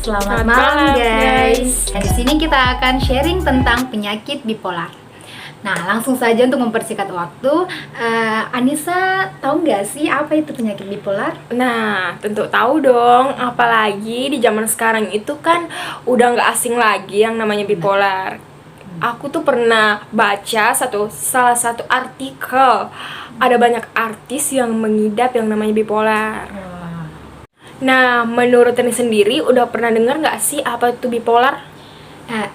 Selamat Selamat malam malam, guys. Nah, di sini kita akan sharing tentang penyakit bipolar. Nah, langsung saja untuk mempersingkat waktu, Anissa tahu nggak sih apa itu penyakit bipolar? Nah, tentu tahu dong, apalagi di zaman sekarang itu kan udah nggak asing lagi yang namanya bipolar. Aku tuh pernah baca salah satu artikel, ada banyak artis yang mengidap yang namanya bipolar. Nah, menurut Tani sendiri, udah pernah dengar nggak sih apa itu bipolar?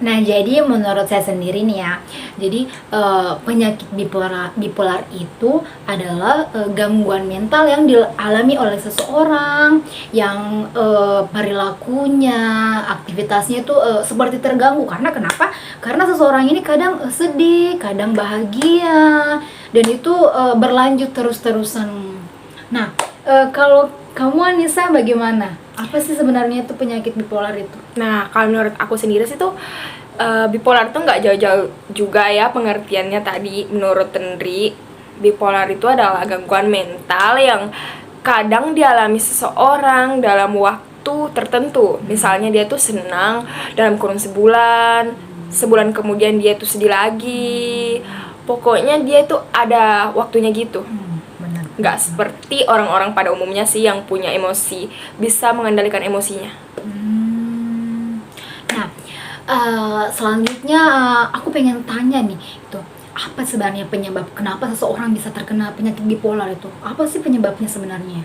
Nah, jadi menurut saya sendiri nih ya, jadi penyakit bipolar itu adalah gangguan mental yang dialami oleh seseorang yang perilakunya, aktivitasnya itu seperti terganggu. Karena kenapa? Karena seseorang ini kadang sedih, kadang bahagia, dan itu berlanjut terus-terusan. Nah, kalau kamu Anissa bagaimana? Apa sih sebenarnya itu penyakit bipolar itu? Nah, kalau menurut aku sendiri sih tuh bipolar tuh nggak jauh-jauh juga ya pengertiannya tadi. Menurut Tendri, bipolar itu adalah gangguan mental yang kadang dialami seseorang dalam waktu tertentu. Misalnya dia tuh senang dalam kurun sebulan, sebulan kemudian dia tuh sedih lagi. Pokoknya dia tuh ada waktunya gitu. Benar. Nggak seperti orang-orang pada umumnya sih yang punya emosi, bisa mengendalikan emosinya. Nah, selanjutnya aku pengen tanya nih, itu apa sebenarnya penyebab kenapa seseorang bisa terkena penyakit bipolar itu? Apa sih penyebabnya sebenarnya?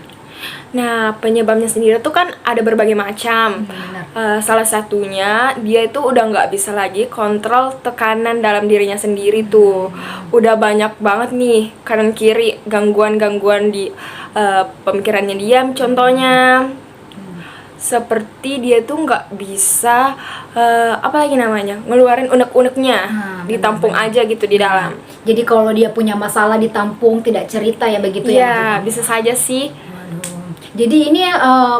Nah, penyebabnya sendiri tuh kan ada berbagai macam. Benar. Salah satunya dia itu udah nggak bisa lagi kontrol tekanan dalam dirinya sendiri tuh. Udah banyak banget nih kanan kiri gangguan-gangguan di pemikirannya dia. Contohnya seperti dia tuh nggak bisa apa lagi namanya, ngeluarin unek-uneknya, ditampung aja gitu di dalam. Jadi kalau dia punya masalah ditampung, tidak cerita ya begitu ya? Iya, maksudnya? bisa saja sih. Waduh. Jadi ini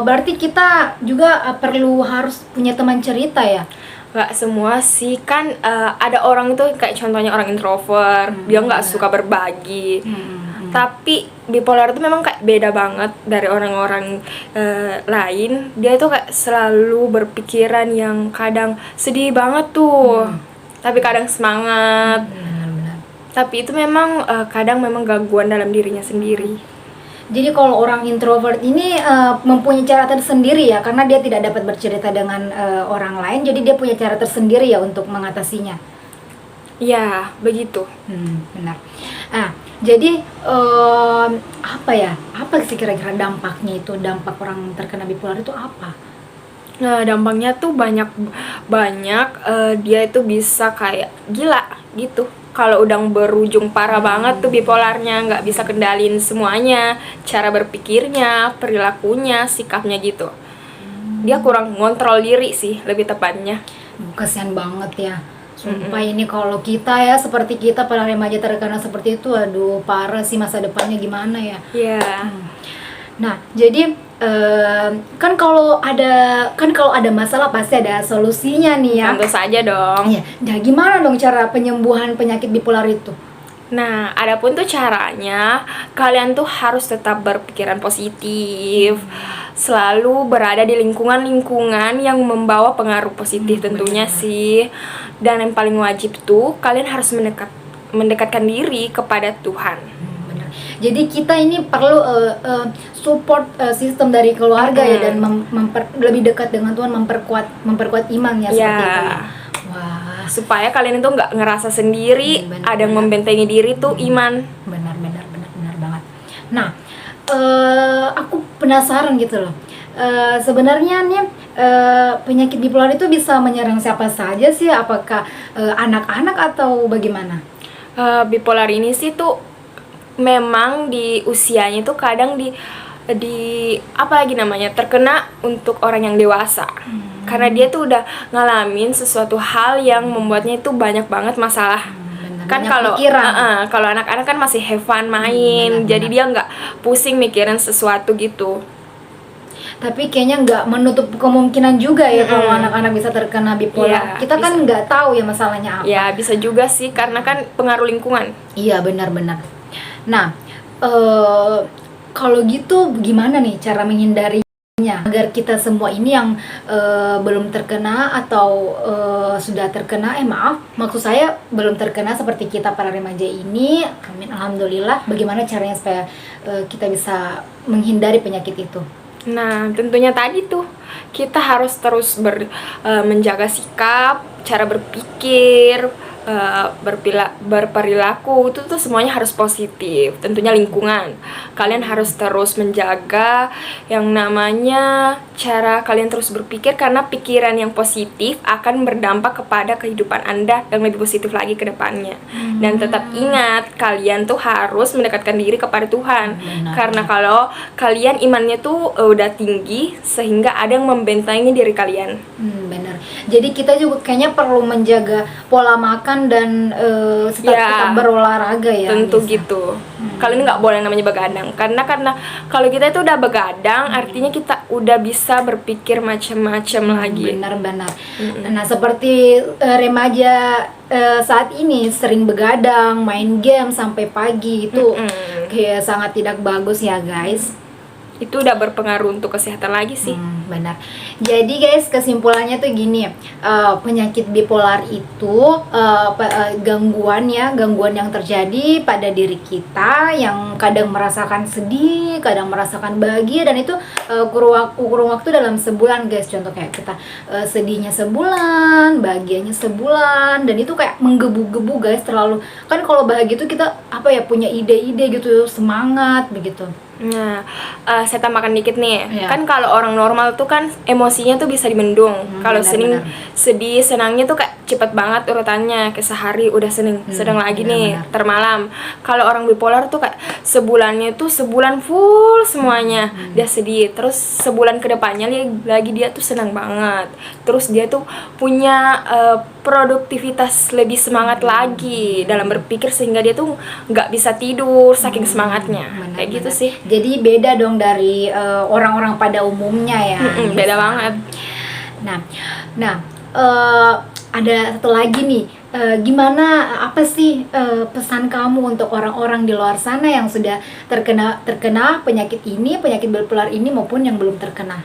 berarti kita juga perlu harus punya teman cerita ya? Nggak semua sih, kan ada orang tuh kayak contohnya orang introvert, dia nggak suka berbagi. Tapi bipolar itu memang kayak beda banget dari orang-orang lain. Dia tuh kayak selalu berpikiran yang kadang sedih banget tuh, tapi kadang semangat. Benar-benar. Tapi itu memang kadang memang gangguan dalam dirinya sendiri. Jadi kalau orang introvert ini mempunyai cara tersendiri ya, karena dia tidak dapat bercerita dengan orang lain, jadi dia punya cara tersendiri ya untuk mengatasinya. Ya, begitu. Benar. Jadi apa ya? Apa sih kira-kira dampaknya itu? Dampak orang terkena bipolar itu apa? Nah, dampaknya tuh banyak dia itu bisa kayak gila gitu. Kalau udah berujung parah banget tuh bipolarnya, nggak bisa kendalin semuanya, cara berpikirnya, perilakunya, sikapnya gitu. Dia kurang ngontrol diri sih, lebih tepatnya. Kasian banget ya. Sumpah ini kalau kita ya, seperti kita para remaja terkena seperti itu, aduh parah sih, masa depannya gimana ya. Iya. Nah, jadi kan kalau ada masalah pasti ada solusinya nih ya. Tentu saja dong. Iya. Nah, gimana dong cara penyembuhan penyakit bipolar itu? Nah, adapun tuh caranya, kalian tuh harus tetap berpikiran positif, selalu berada di lingkungan-lingkungan yang membawa pengaruh positif tentunya sih. Dan yang paling wajib tuh, kalian harus mendekatkan diri kepada Tuhan. Benar. Jadi kita ini perlu support sistem dari keluarga ya, dan lebih dekat dengan Tuhan, memperkuat iman ya, seperti itu ya. Wah, Supaya kalian itu nggak ngerasa sendiri, benar, ada yang membentengi diri tuh iman. benar banget. Nah, aku penasaran gitu loh. Sebenarnya nih penyakit bipolar itu bisa menyerang siapa saja sih? Apakah anak-anak atau bagaimana? Bipolar ini sih tuh memang di usianya tuh kadang di apa lagi namanya, terkena untuk orang yang dewasa. Karena dia tuh udah ngalamin sesuatu hal yang membuatnya itu banyak banget masalah. Kan Banyak kalau pikiran. kalau anak-anak kan masih have fun main, jadi dia nggak pusing mikirin sesuatu gitu. Tapi kayaknya nggak menutup kemungkinan juga ya kalau anak-anak bisa terkena bipolar. Iya, Kita kan nggak tahu ya masalahnya apa. Ya bisa juga sih, karena kan pengaruh lingkungan. Iya, benar. Nah, kalau gitu gimana nih cara menghindari Agar kita semua ini yang belum terkena atau sudah terkena, maksud saya belum terkena seperti kita para remaja ini, amin, alhamdulillah. Bagaimana caranya supaya kita bisa menghindari penyakit itu? Nah, tentunya tadi tuh kita harus terus menjaga sikap, cara berpikir, berperilaku itu tuh semuanya harus positif. Tentunya lingkungan, kalian harus terus menjaga yang namanya cara kalian terus berpikir, karena pikiran yang positif akan berdampak kepada kehidupan Anda yang lebih positif lagi ke depannya. Dan tetap ingat, kalian tuh harus mendekatkan diri kepada Tuhan. Benar. Karena kalau kalian imannya tuh udah tinggi, sehingga ada yang membentengi diri kalian. Benar. Jadi kita juga kayaknya perlu menjaga pola makan dan tetap Ya, berolahraga ya. tentu Nisa? gitu. Kalian nggak boleh namanya begadang, karena kalau kita itu udah begadang, artinya kita udah bisa berpikir macam-macam lagi. Benar-benar. Nah, seperti remaja saat ini sering begadang, main game sampai pagi, itu kayak sangat tidak bagus ya guys. Itu udah berpengaruh untuk kesehatan lagi sih. Benar. Jadi guys, kesimpulannya tuh gini, penyakit bipolar itu gangguan yang terjadi pada diri kita, yang kadang merasakan sedih, kadang merasakan bahagia, dan itu kurun waktu dalam sebulan guys. Contoh kayak kita sedihnya sebulan, bahagianya sebulan, dan itu kayak menggebu-gebu guys. Terlalu, kan kalau bahagia itu kita punya ide-ide gitu, semangat begitu. Nah, saya tambahkan dikit nih. Iya. Kan kalau orang normal tuh kan emosinya tuh bisa dibendung. Kalau benar-benar. sedih, senangnya tuh kayak cepet banget urutannya. Kayak sehari udah sedang lagi nih, benar-benar. termalam. Kalau orang bipolar tuh kayak sebulan full semuanya dia sedih. Terus sebulan kedepannya lagi dia tuh senang banget. Terus dia tuh punya produktivitas lebih semangat lagi dalam berpikir, sehingga dia tuh nggak bisa tidur saking semangatnya. Kayak gitu Benar-benar. sih. Jadi beda dong dari orang-orang pada umumnya ya. Beda banget. Nah, ada satu lagi nih. Apa sih pesan kamu untuk orang-orang di luar sana yang sudah terkena penyakit bipolar ini maupun yang belum terkena?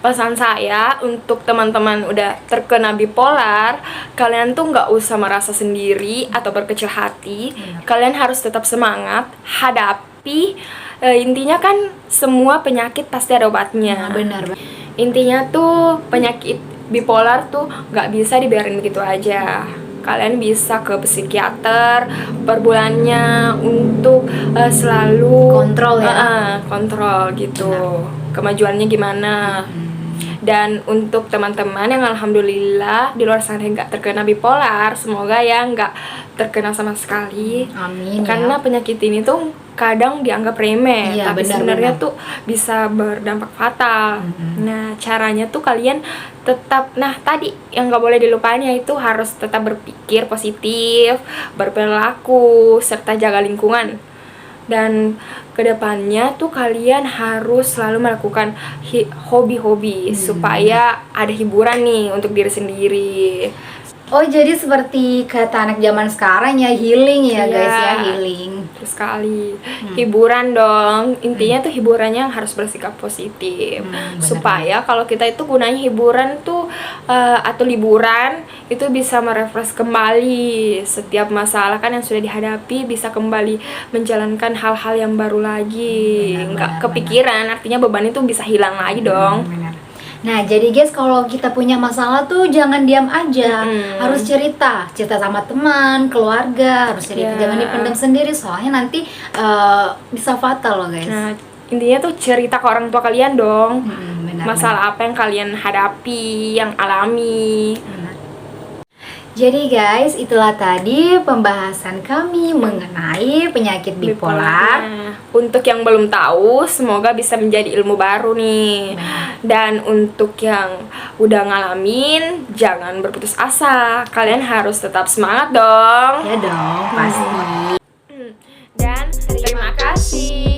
Pesan saya untuk teman-teman udah terkena bipolar, kalian tuh nggak usah merasa sendiri atau berkecil hati. Kalian harus tetap semangat, hadapi. Intinya kan semua penyakit pasti ada obatnya. Benar. Intinya tuh penyakit bipolar tuh nggak bisa dibiarin begitu aja. Kalian bisa ke psikiater per bulannya untuk selalu Kontrol ya. kontrol gitu. Kemajuannya gimana. Dan untuk teman-teman yang alhamdulillah di luar sana nggak terkena bipolar, semoga ya nggak terkena sama sekali. Amin. Karena penyakit ini tuh kadang dianggap remeh, Iya, tapi benar, sebenarnya benar. tuh bisa berdampak fatal. Nah, caranya tuh kalian tetap, tadi yang nggak boleh dilupain yaitu harus tetap berpikir positif, berperilaku, serta jaga lingkungan. Dan kedepannya tuh kalian harus selalu melakukan hobi-hobi supaya ada hiburan nih untuk diri sendiri. Oh, jadi seperti kata anak zaman sekarang ya, healing ya guys ya, healing. Terus sekali hiburan dong. Intinya tuh hiburannya harus bersikap positif. Supaya kalau kita itu gunanya hiburan tuh atau liburan itu bisa merefresh kembali setiap masalah kan yang sudah dihadapi, bisa kembali menjalankan hal-hal yang baru lagi. Nggak kepikiran, artinya beban itu bisa hilang lagi dong. Nah, jadi guys, kalau kita punya masalah tuh jangan diam aja, harus cerita sama teman, keluarga, harus cerita, jangan dipendam sendiri, soalnya nanti bisa fatal loh guys. Nah, intinya tuh cerita ke orang tua kalian dong, masalah apa yang kalian hadapi, yang alami. Jadi guys, itulah tadi pembahasan kami mengenai penyakit bipolar. Untuk yang belum tahu, semoga bisa menjadi ilmu baru nih. Dan untuk yang udah ngalamin, jangan berputus asa. Kalian harus tetap semangat dong. Ya dong, pasti. Dan terima kasih.